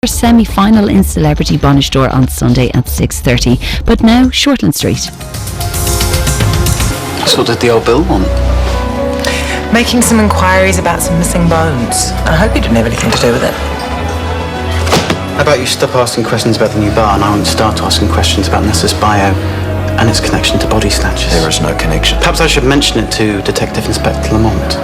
Semi-final in Celebrity Bonnish Door on Sunday at 6:30. But now, Shortland Street. So what did the old Bill want? Making some inquiries about some missing bones. I hope you didn't have anything to do with it. How about you stop asking questions about the new bar and I won't start asking questions about Nessa's bio and its connection to body snatchers? There is no connection. Perhaps I should mention it to Detective Inspector Lamont.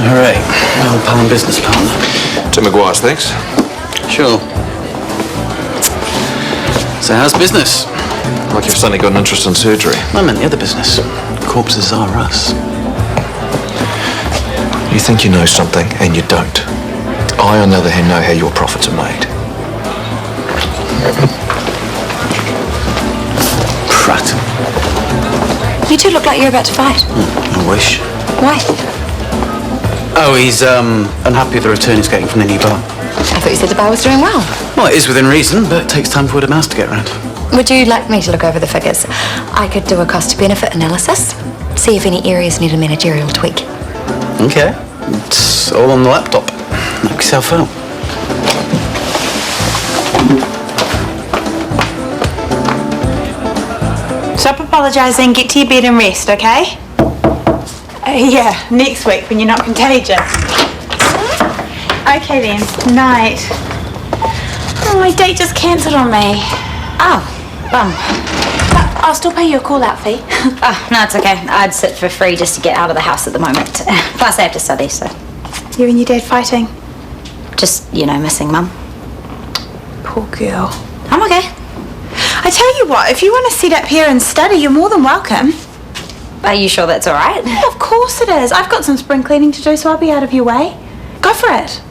Hooray, my old pal and business partner. Tim Maguire's, thanks. Sure. So how's business? Like you've suddenly got an interest in surgery. I meant the other business. Corpses are us. You think you know something, and you don't. I, on the other hand, know how your profits are made. Prat. You two look like you're about to fight. I wish. Why? Oh, he's unhappy with the return he's getting from the new bar. I thought you said the bar was doing well. Well, it is within reason, but it takes time for word of mouth to get round. Would you like me to look over the figures? I could do a cost-to-benefit analysis, see if any areas need a managerial tweak. Okay. It's all on the laptop. Knock yourself out. Stop apologising, get to your bed and rest, okay? Yeah, next week when you're not contagious. Okay then, night. Oh, my date just cancelled on me. Oh, bum. But I'll still pay you a call-out fee. Oh, no, it's okay. I'd sit for free just to get out of the house at the moment. Plus, I have to study, so... You and your dad fighting? Just, missing Mum. Poor girl. I'm okay. I tell you what, if you want to sit up here and study, you're more than welcome. Are you sure that's all right? Yeah, of course it is. I've got some spring cleaning to do, so I'll be out of your way. Go for it.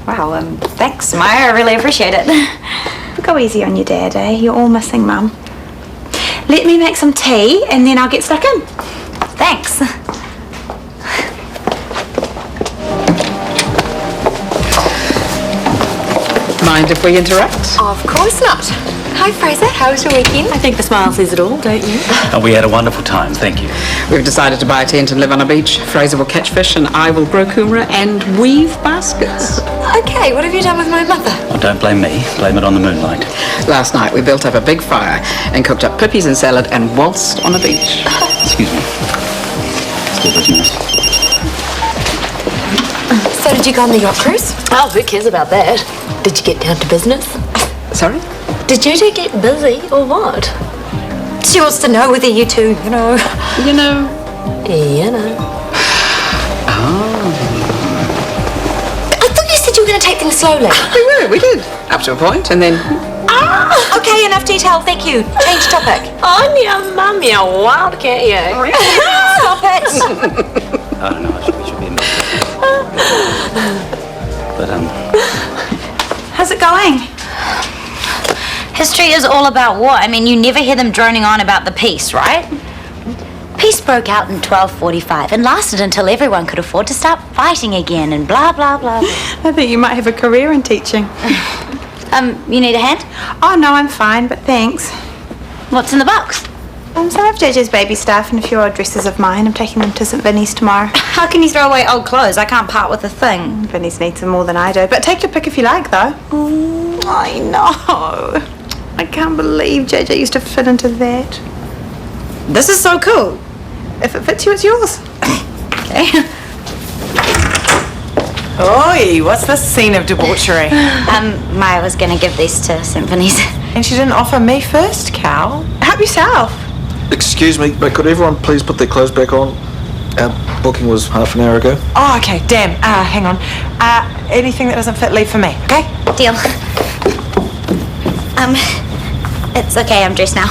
Wow, thanks, Maya. I really appreciate it. Go easy on your dad, eh? You're all missing Mum. Let me make some tea, and then I'll get stuck in. Thanks. Mind if we interrupt? Of course not. Hi, Fraser. How was your weekend? I think the smile says it all, don't you? And we had a wonderful time, thank you. We've decided to buy a tent and live on a beach. Fraser will catch fish and I will grow kumara and weave baskets. Okay, what have you done with my mother? Well, don't blame me. Blame it on the moonlight. Last night we built up a big fire and cooked up pippies and salad and waltzed on a beach. Excuse me. Still business. So did you go on the yacht cruise? Oh, who cares about that? Did you get down to business? Sorry? Did you two get busy or what? She wants to know whether you two, You know. You know. I thought you said you were going to take things slowly. We did. Up to a point and then... Okay, enough detail, thank you. Change topic. On your mum, you wildcat, you. Stop it. I don't know, we should be in But, How's it going? History is all about war. I mean, you never hear them droning on about the peace, right? Peace broke out in 1245 and lasted until everyone could afford to start fighting again and blah, blah, blah. I think you might have a career in teaching. You need a hand? Oh, no, I'm fine, but thanks. What's in the box? Some of JJ's baby stuff and a few old dresses of mine. I'm taking them to St. Vinny's tomorrow. How can you throw away old clothes? I can't part with a thing. Vinny's needs them more than I do. But take your pick if you like, though. I know. I can't believe JJ used to fit into that. This is so cool. If it fits you, it's yours. Okay. Oi, what's this scene of debauchery? Maya was going to give these to St. Vinny's. And she didn't offer me first, Cal. Help yourself. Excuse me, but could everyone please put their clothes back on? Our booking was half an hour ago. Oh, okay, damn. Hang on. Anything that doesn't fit, leave for me, okay? Deal. It's okay, I'm dressed now.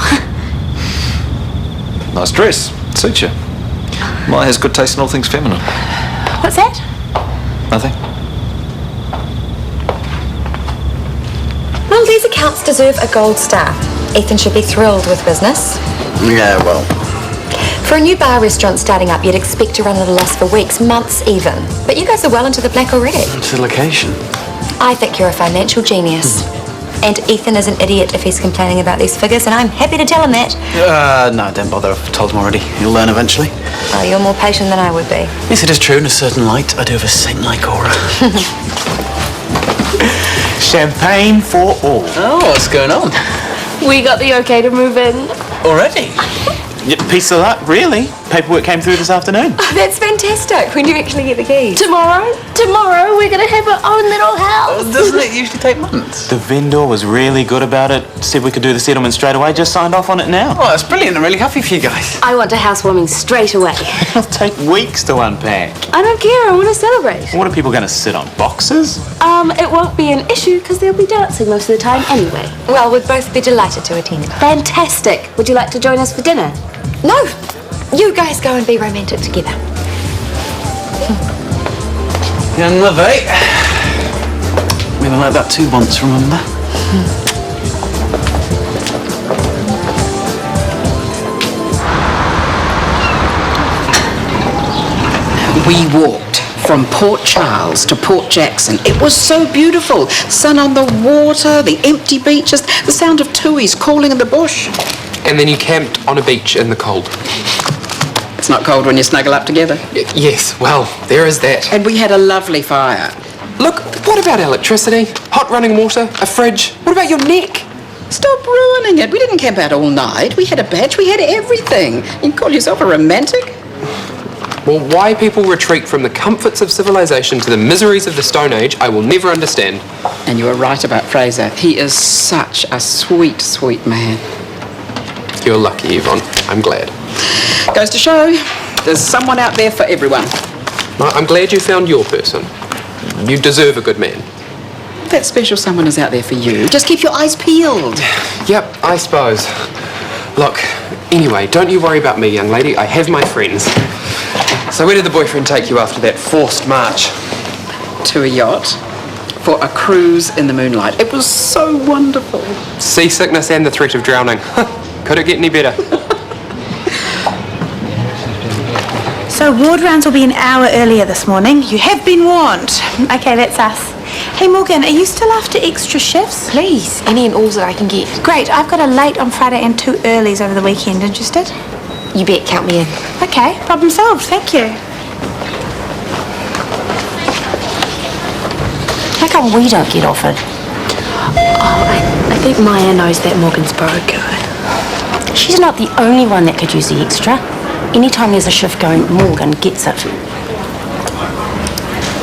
Nice dress. Suits you. Maya has good taste in all things feminine. What's that? Nothing. Well, these accounts deserve a gold star. Ethan should be thrilled with business. Yeah, well, For a new bar restaurant starting up, you'd expect to run at a loss for weeks, months even. But you guys are well into the black already. it's the location. I think you're a financial genius. And Ethan is an idiot if he's complaining about these figures, and I'm happy to tell him that. No, don't bother. I've told him already. He'll learn eventually. Oh, you're more patient than I would be. Yes, it is true. In a certain light, I do have a saint-like aura. Champagne for all. Oh, what's going on? We got the okay to move in. Already? Piece of luck, really. Paperwork came through this afternoon. That's fantastic. When do you actually get the keys? Tomorrow we're gonna have our own little house. Doesn't it usually take months? The vendor was really good about it. Said we could do the settlement straight away. Just signed off on it now. Oh, that's brilliant. I'm really happy for you guys. I want a housewarming straight away. It'll take weeks to unpack. I don't care, I want to celebrate. What are people going to sit on? Boxes? It won't be an issue because they'll be dancing most of the time anyway. Well, we'd both be delighted to attend. Fantastic. Would you like to join us for dinner? No, you guys go and be romantic together. Young love, eh? We were like that too once, remember? We walked from Port Charles to Port Jackson. It was so beautiful. Sun on the water, the empty beaches, the sound of tuies calling in the bush. And then you camped on a beach in the cold. It's not cold when you snuggle up together. Yes, well, there is that. And we had a lovely fire. Look, what about electricity? Hot running water? A fridge? What about your neck? Stop ruining it. We didn't camp out all night. We had a badge. We had everything. You call yourself a romantic? Well, why people retreat from the comforts of civilization to the miseries of the Stone Age, I will never understand. And you were right about Fraser. He is such a sweet, sweet man. You're lucky, Yvonne. I'm glad. Goes to show, there's someone out there for everyone. I'm glad you found your person. You deserve a good man. That special someone is out there for you. Just keep your eyes peeled. Yep, I suppose. Look, anyway, don't you worry about me, young lady. I have my friends. So where did the boyfriend take you after that forced march? To a yacht for a cruise in the moonlight. It was so wonderful. Seasickness and the threat of drowning. Could it get any better? So ward rounds will be an hour earlier this morning. You have been warned. Okay, that's us. Hey Morgan, are you still after extra shifts? Please, any and alls that I can get. Great, I've got a late on Friday and 2 earlies over the weekend. Interested? You bet, count me in. Okay, problem solved. Thank you. How come we don't get offered? Oh, I think Maya knows that Morgan's broke. She's not the only one that could use the extra. Anytime there's a shift going, Morgan gets it.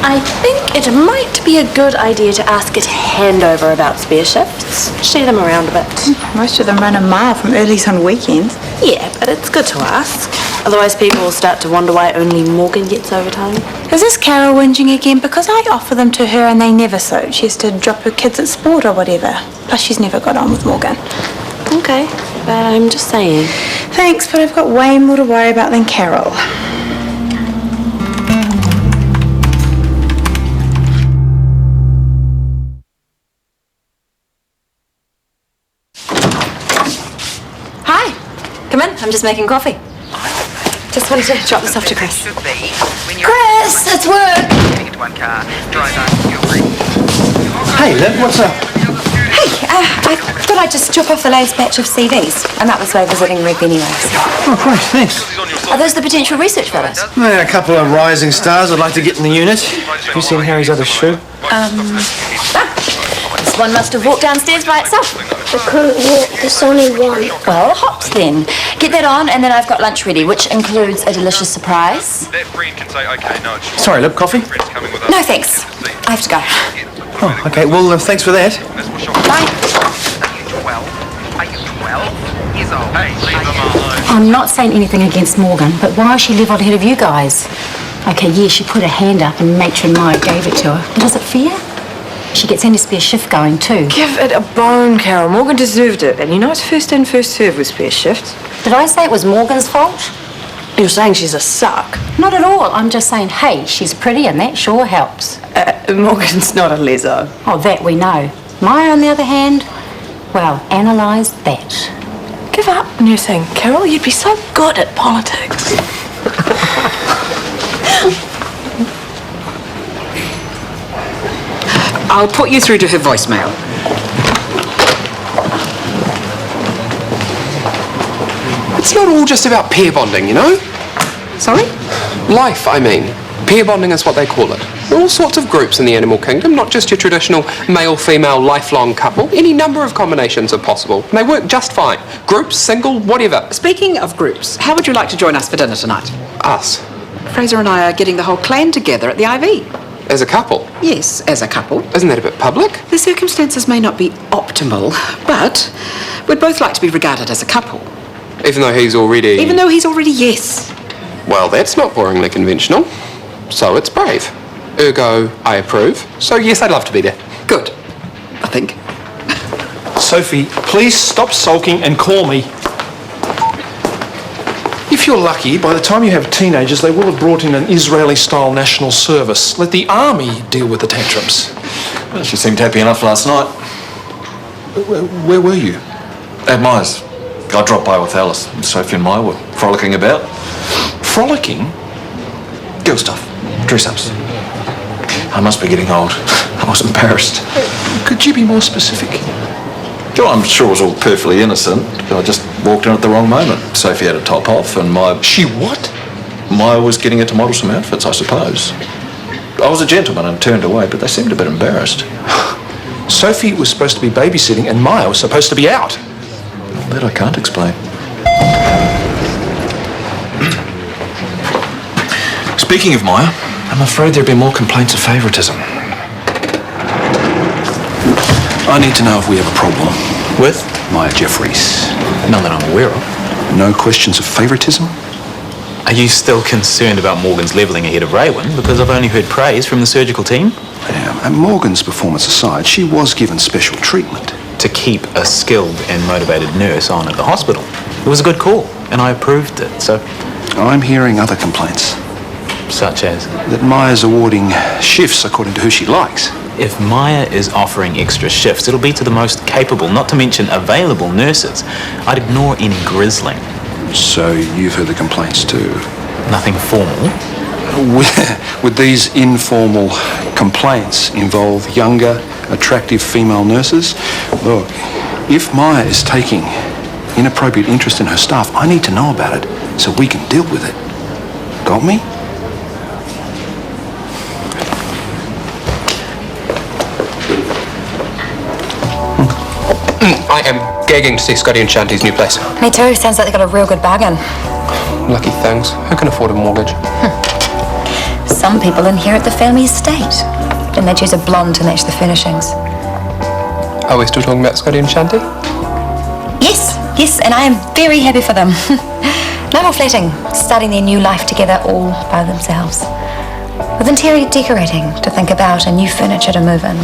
I think it might be a good idea to ask at handover about spare shifts. Share them around a bit. Most of them run a mile from earlies on weekends. Yeah, but it's good to ask. Otherwise people will start to wonder why only Morgan gets overtime. Is this Carol whinging again? Because I offer them to her and they never suit. She has to drop her kids at sport or whatever. Plus she's never got on with Morgan. Okay, but I'm just saying. Thanks, but I've got way more to worry about than Carol. Hi. Come in. I'm just making coffee. Just wanted to drop this off to Chris. Chris, it's work. Hey, Liv, what's up? Hey, I thought I'd just chop off the latest batch of CVs. I'm out this way visiting Rick anyway. Oh, great, thanks. Are those the potential research fellows? Yeah, a couple of rising stars I'd like to get in the unit. Have you seen Harry's other shoe? This one must have walked downstairs by itself. I couldn't walk, there's only one. Well, hops then. Get that on, and then I've got lunch ready, which includes a delicious surprise. Sorry, Liv, coffee? No, thanks. I have to go. Oh, okay, well, thanks for that. Bye. I'm not saying anything against Morgan, but why is she levelled ahead of you guys? Okay, yeah, she put her hand up and Matron Maya gave it to her. But is it fair? She gets any spare shift going too. Give it a bone, Carol. Morgan deserved it. And you know it's first in, first served with spare shifts. Did I say it was Morgan's fault? You're saying she's a suck. Not at all. I'm just saying, hey, she's pretty and that sure helps. Morgan's not a leso. Oh, that we know. Maya, on the other hand, Well, analyse that. Give up nursing, Carol. You'd be so good at politics. I'll put you through to her voicemail. It's not all just about pair bonding, you know? Sorry? Life, I mean. Pair bonding is what they call it. There are all sorts of groups in the animal kingdom, not just your traditional male-female lifelong couple. Any number of combinations are possible. And they work just fine. Groups, single, whatever. Speaking of groups, how would you like to join us for dinner tonight? Us. Fraser and I are getting the whole clan together at the IV. As a couple. Yes, as a couple. Isn't that a bit public? The circumstances may not be optimal, but we'd both like to be regarded as a couple. Even though he's already... Even though he's already yes. Well, that's not boringly conventional. So it's brave. Ergo, I approve. So yes, I'd love to be there. Good, I think. Sophie, please stop sulking and call me. If you're lucky, by the time you have teenagers, they will have brought in an Israeli-style national service. Let the army deal with the tantrums. Well, she seemed happy enough last night. Where were you? At Myers. I dropped by with Alice. Sophie and Maya were frolicking about. Frolicking? Girl stuff. Dress-ups. I must be getting old. I was embarrassed. Could you be more specific? Well, I'm sure it was all perfectly innocent. I just walked in at the wrong moment. Sophie had a top off and Maya... She what? Maya was getting her to model some outfits, I suppose. I was a gentleman and turned away, but they seemed a bit embarrassed. Sophie was supposed to be babysitting and Maya was supposed to be out. That I can't explain. Speaking of Maya, I'm afraid there've been more complaints of favouritism. I need to know if we have a problem. With? Maya Jeffries. None that I'm aware of. No questions of favouritism? Are you still concerned about Morgan's levelling ahead of Raywin? Because I've only heard praise from the surgical team. Yeah, and Morgan's performance aside, she was given special treatment. To keep a skilled and motivated nurse on at the hospital. It was a good call, and I approved it, so... I'm hearing other complaints. Such as? That Maya's awarding shifts according to who she likes. If Maya is offering extra shifts, it'll be to the most capable, not to mention available nurses. I'd ignore any grizzling. So you've heard the complaints too? Nothing formal. Would these informal complaints involve younger, attractive female nurses? Look, if Maya is taking inappropriate interest in her staff, I need to know about it so we can deal with it. Got me? I am gagging to see Scotty and Shanti's new place. Me too. Sounds like they got a real good bargain. Lucky things. Who can afford a mortgage? Some people inherit the family estate. Then they choose a blonde to match the furnishings. Are we still talking about Scotty and Shanti? Yes, and I am very happy for them. No more flatting, starting their new life together all by themselves. With interior decorating to think about and new furniture to move in.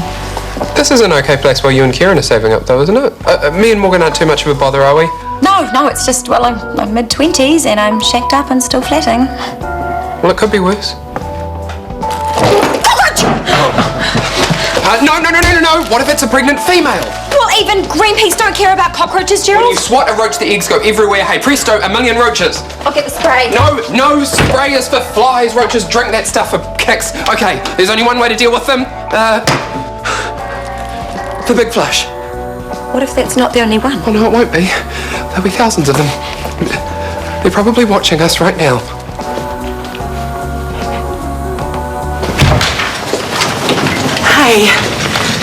This is an okay place while you and Kieran are saving up though, isn't it? Me and Morgan aren't too much of a bother, are we? No, it's just, well, I'm mid-20s and I'm shacked up and still flatting. Well, it could be worse. No. What if it's a pregnant female? Well, even Greenpeace don't care about cockroaches, Gerald. When you swat a roach, the eggs go everywhere. Hey, presto, a million roaches. I'll get the spray. No spray is for flies. Roaches drink that stuff for kicks. Okay, there's only one way to deal with them. The big flush. What if that's not the only one? Oh, no, it won't be. There'll be thousands of them. They're probably watching us right now. Hey,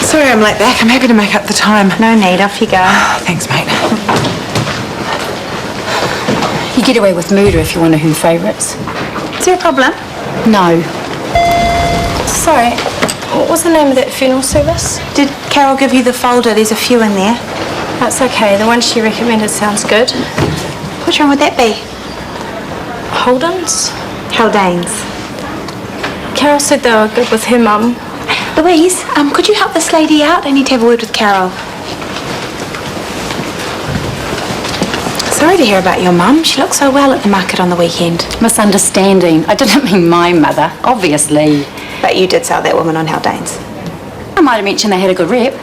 sorry I'm late back. I'm happy to make up the time. No need, off you go. Thanks, mate. You get away with murder if you want to who favourites. Is there a problem? No. Sorry, what was the name of that funeral service? Did Carol give you the folder? There's a few in there. That's okay. The one she recommended sounds good. Which one would that be? Holden's? Haldane's. Carol said they were good with her mum. Louise, could you help this lady out? I need to have a word with Carol. Sorry to hear about your mum. She looked so well at the market on the weekend. Misunderstanding. I didn't mean my mother, obviously. But you did sell that woman on Haldane's. I might have mentioned they had a good rep.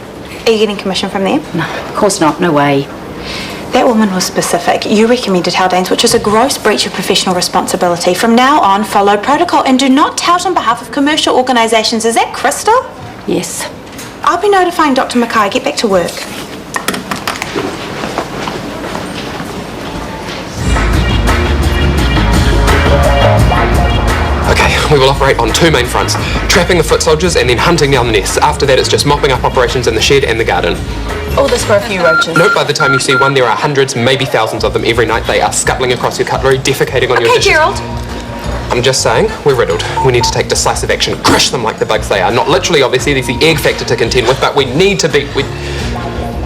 Are you getting commission from them? No, of course not. No way. That woman was specific. You recommended Haldane's, which is a gross breach of professional responsibility. From now on, follow protocol and do not tout on behalf of commercial organisations. Is that Crystal? Yes. I'll be notifying Dr. Mackay. Get back to work. Okay, we will operate on 2 main fronts, trapping the foot soldiers and then hunting down the nests. After that, it's just mopping up operations in the shed and the garden. All this for a few roaches. Note, by the time you see one, there are hundreds, maybe thousands of them every night. They are scuttling across your cutlery, defecating on your dishes. Gerald. I'm just saying, we're riddled. We need to take decisive action, crush them like the bugs they are. Not literally, obviously, there's the egg factor to contend with, but we need to be...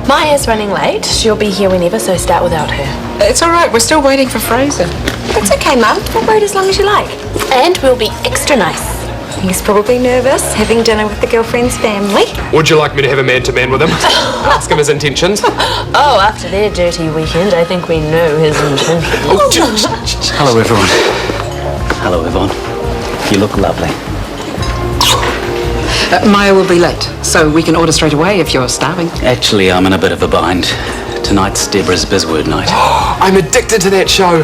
Maya's running late. She'll be here whenever, so start without her. It's all right. We're still waiting for Fraser. It's okay, Mum. We'll wait as long as you like. And we'll be extra nice. He's probably nervous, having dinner with the girlfriend's family. Would you like me to have a man-to-man with him? Ask him his intentions. Oh, after their dirty weekend, I think we know his intentions. Hello, everyone. Hello, Yvonne. You look lovely. Maya will be late, so we can order straight away if you're starving. Actually, I'm in a bit of a bind. Tonight's Deborah's Bizword night. I'm addicted to that show.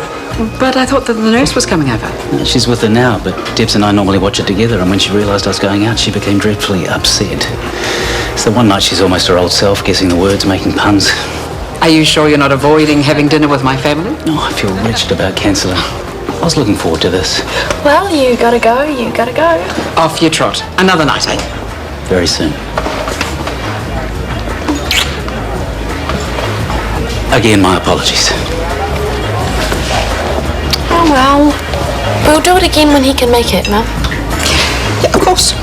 But I thought that the nurse was coming over. She's with her now, but Debs and I normally watch it together, and when she realised I was going out, she became dreadfully upset. It's the one night she's almost her old self, guessing the words, making puns. Are you sure you're not avoiding having dinner with my family? No, I feel wretched about cancelling. I was looking forward to this. Well, you gotta go. Off you trot. Another night, eh? Very soon. Again, my apologies. Oh, well. We'll do it again when he can make it, Mum. Yeah, of course.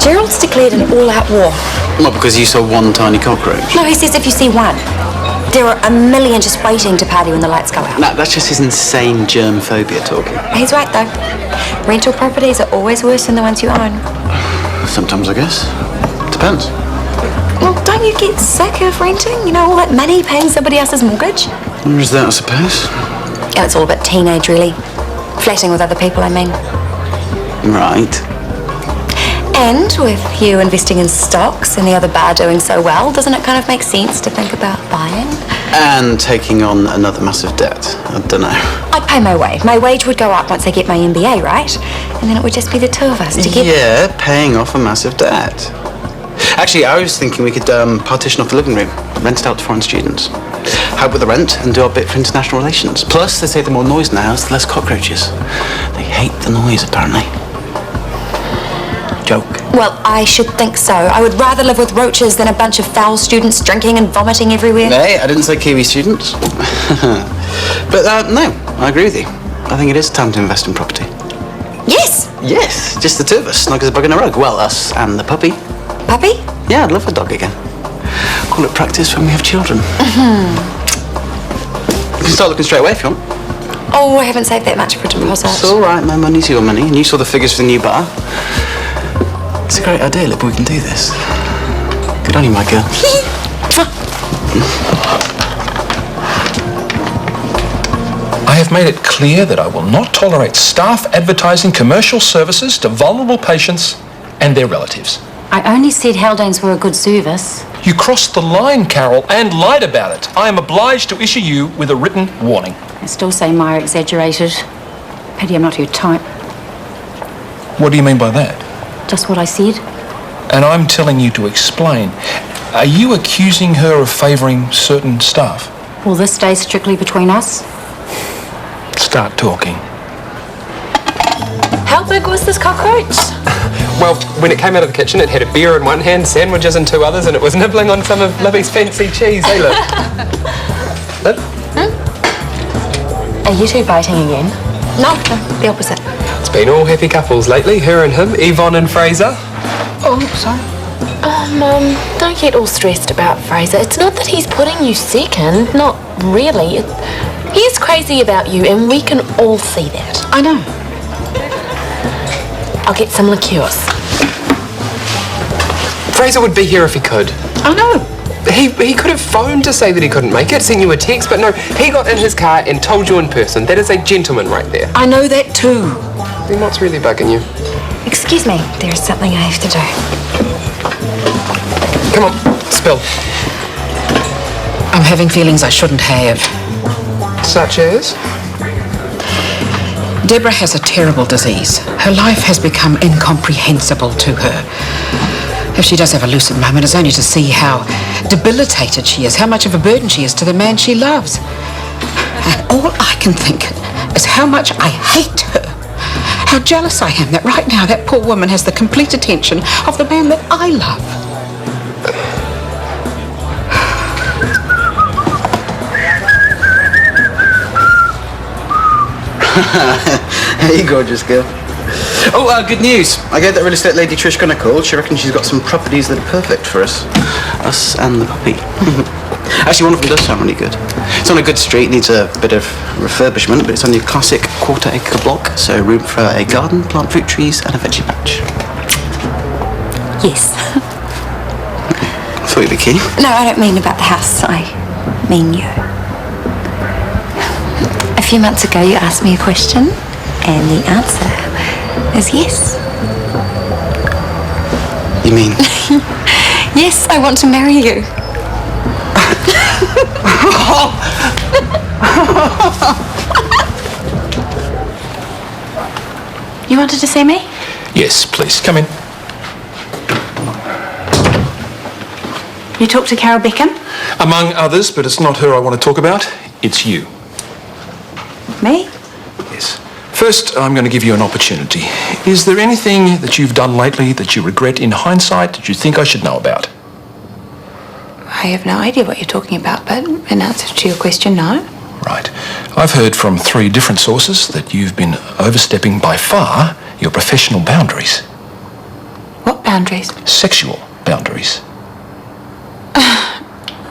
Gerald's declared an all-out war. What, because you saw one tiny cockroach? No, he says if you see one, there are a million just waiting to party when the lights go out. No, that's just his insane germ phobia talking. He's right, though. Rental properties are always worse than the ones you own. Sometimes, I guess. Depends. Well, don't you get sick of renting? You know, all that money paying somebody else's mortgage? There's that, I suppose. Yeah, it's all a bit teenage, really. Flatting with other people, I mean. Right. And with you investing in stocks and the other bar doing so well, doesn't it kind of make sense to think about buying? And taking on another massive debt. I don't know. I'd pay my way. My wage would go up once I get my MBA, right? And then it would just be the two of us together. Yeah, paying off a massive debt. Actually, I was thinking we could partition off the living room, rent it out to foreign students, help with the rent and do our bit for international relations. Plus, they say the more noise in the house, the less cockroaches. They hate the noise, apparently. Joke. Well, I should think so. I would rather live with roaches than a bunch of foul students drinking and vomiting everywhere. Hey, I didn't say Kiwi students. But no, I agree with you. I think it is time to invest in property. Yes! Yes, just the two of us, snug as a bug in a rug. Well, us and the puppy. Puppy? Yeah, I'd love a dog again. Call it practice when we have children. You can start looking straight away if you want. Oh, I haven't saved that much for a deposit. It's all right, my money's your money, and you saw the figures for the new bar. It's a great idea, look, we can do this. Good on you, my girl. I have made it clear that I will not tolerate staff advertising commercial services to vulnerable patients and their relatives. I only said Haldane's were a good service. You crossed the line, Carol, and lied about it. I am obliged to issue you with a written warning. I still say Maya exaggerated. Pity I'm not your type. What do you mean by that? Just what I said. And I'm telling you to explain. Are you accusing her of favouring certain staff? Will this stay strictly between us? Start talking. How big was this cockroach? Well, when it came out of the kitchen, it had a beer in one hand, sandwiches in two others, and it was nibbling on some of Libby's fancy cheese. Hey, look. Lib? Are you two fighting again? No, the opposite. It's been all happy couples lately, her and him, Yvonne and Fraser. Oh, sorry. Oh, Mum, don't get all stressed about Fraser. It's not that he's putting you second. Not really. He's crazy about you, and we can all see that. I know. I'll get some liqueurs. Fraser would be here if he could. I know. He could have phoned to say that he couldn't make it, sent you a text, but no, he got in his car and told you in person. That is a gentleman right there. I know that too. Then what's really bugging you? Excuse me, there's something I have to do. Come on, spill. I'm having feelings I shouldn't have. Such as? Deborah has a terrible disease. Her life has become incomprehensible to her. If she does have a lucid moment, it's only to see how debilitated she is, how much of a burden she is to the man she loves. And all I can think is how much I hate her. How jealous I am that right now that poor woman has the complete attention of the man that I love. Hey, gorgeous girl. Oh, good news. I gave that real estate lady Trishka a call. She reckons she's got some properties that are perfect for us. Us and the puppy. Actually, one of them does sound really good. It's on a good street, needs a bit of refurbishment, but it's only a classic quarter-acre block, so room for a garden, plant fruit trees, and a veggie patch. Yes. I thought you'd be keen. No, I don't mean about the house. I mean you. A few months ago, you asked me a question, and the answer is yes. You mean? Yes, I want to marry you. You wanted to see me? Yes, please, come in. You talked to Carol Beckham? Among others, but it's not her I want to talk about. It's you. Me? Yes. First, I'm going to give you an opportunity. Is there anything that you've done lately that you regret in hindsight that you think I should know about? I have no idea what you're talking about, but in answer to your question, no. Right. I've heard from 3 different sources that you've been overstepping by far your professional boundaries. What boundaries? Sexual boundaries.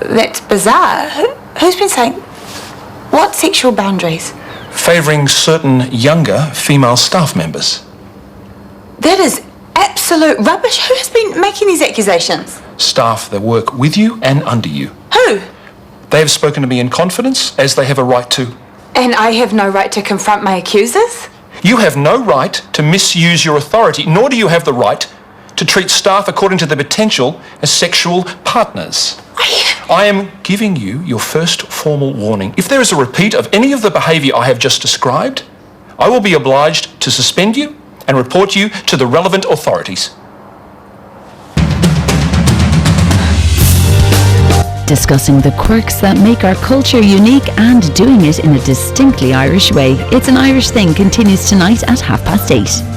That's bizarre. Who's been saying... What sexual boundaries? Favouring certain younger female staff members. That is absolute rubbish. Who has been making these accusations? Staff that work with you and under you. Who? They have spoken to me in confidence, as they have a right to. And I have no right to confront my accusers? You have no right to misuse your authority, nor do you have the right to treat staff according to their potential as sexual partners. I am giving you your first formal warning. If there is a repeat of any of the behaviour I have just described, I will be obliged to suspend you and report you to the relevant authorities. Discussing the quirks that make our culture unique and doing it in a distinctly Irish way. It's an Irish Thing continues tonight at 8:30.